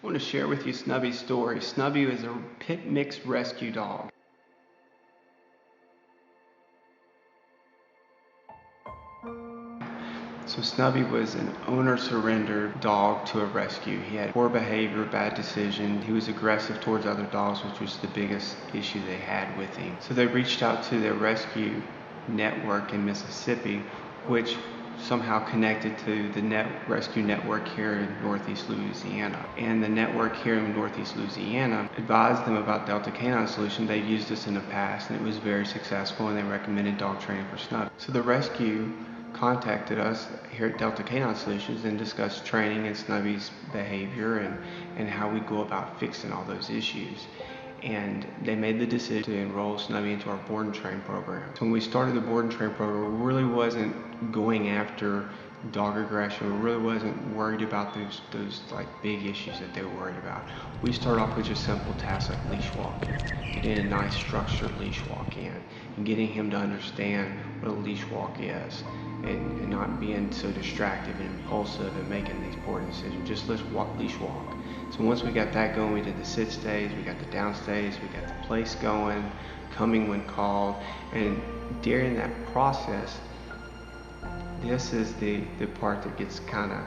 I want to share with you Snubby's story. Snubby is a pit mix rescue dog. So Snubby was an owner-surrendered dog to a rescue. He had poor behavior, bad decision. He was aggressive towards other dogs, which was the biggest issue they had with him. So they reached out to their rescue network in Mississippi, which somehow connected to the rescue network here in Northeast Louisiana. And the network here in Northeast Louisiana advised them about Delta Canine Solution. They've used us in the past and it was very successful, and they recommended dog training for Snubby. So the rescue contacted us here at Delta Canine Solutions and discussed training and Snubby's behavior and how we go about fixing all those issues. And they made the decision to enroll Snubby into our board and train program. So when we started the board and train program, we really wasn't going after dog aggression. We really wasn't worried about those like big issues that they were worried about. We started off with just simple tasks like leash walking, getting a nice structured leash walk in, and getting him to understand what a leash walk is, and not being so distracted and impulsive and making these poor decisions. Just let's leash walk. So once we got that going, we did the sit stays, we got the down stays, we got the place going, coming when called, and during that process, this is the part that gets kind of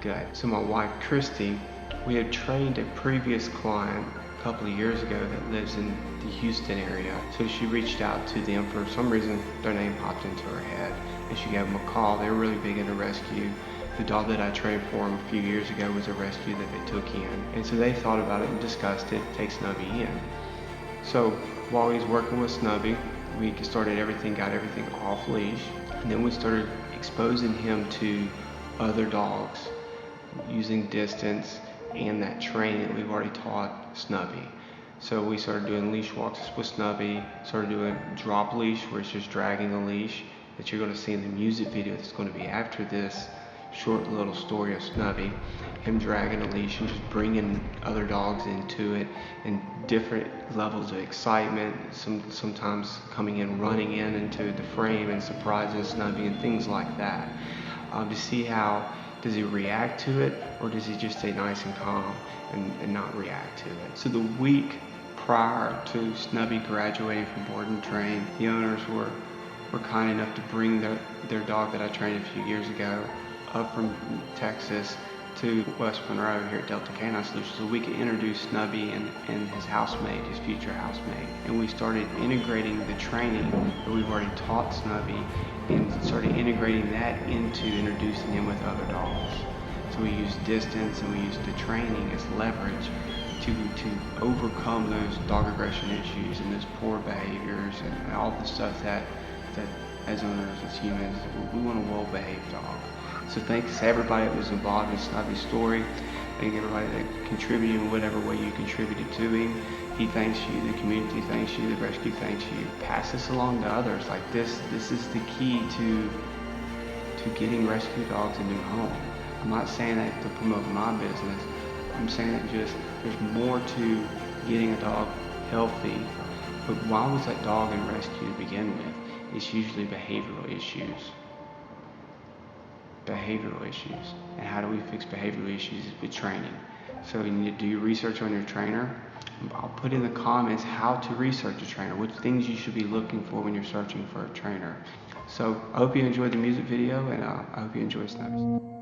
good. So my wife, Christy, we had trained a previous client a couple of years ago that lives in the Houston area. So she reached out to them. For some reason, their name popped into her head, and she gave them a call. They were really big into rescue. The dog that I trained for them a few years ago was a rescue that they took in. And so they thought about it and discussed it, take Snubby in. So while he's working with Snubby, we got everything off leash. And then we started exposing him to other dogs using distance and that training that we've already taught Snubby. So we started doing leash walks with Snubby, started doing drop leash where it's just dragging the leash that you're going to see in the music video that's going to be after this short little story of Snubby, him dragging a leash and just bringing other dogs into it, and different levels of excitement, sometimes coming in, running into the frame and surprising Snubby and things like that, to see how does he react to it, or does he just stay nice and calm and not react to it. So the week prior to Snubby graduating from board and train, the owners were kind enough to bring their dog that I trained a few years ago up from Texas to West Monroe here at Delta Canine Solutions, so we could introduce Snubby and his housemate, his future housemate. And we started integrating the training that we've already taught Snubby, and started integrating that into introducing him with other dogs. So we used distance and we used the training as leverage to overcome those dog aggression issues and those poor behaviors and all the stuff that as owners, as humans, we want a well-behaved dog. So thanks to everybody that was involved in Snubby's story. Thank everybody that contributed in whatever way you contributed to him. He thanks you, the community thanks you, the rescue thanks you. Pass this along to others. Like this is the key to getting rescue dogs a new home. I'm not saying that to promote my business. I'm saying that just there's more to getting a dog healthy. But why was that dog in rescue to begin with? It's usually behavioral issues. And how do we fix behavioral issues? With training. So you need to do your research on your trainer. I'll put in the comments how to research a trainer, what things you should be looking for when you're searching for a trainer. So I hope you enjoyed the music video, and I hope you enjoy Snubby's.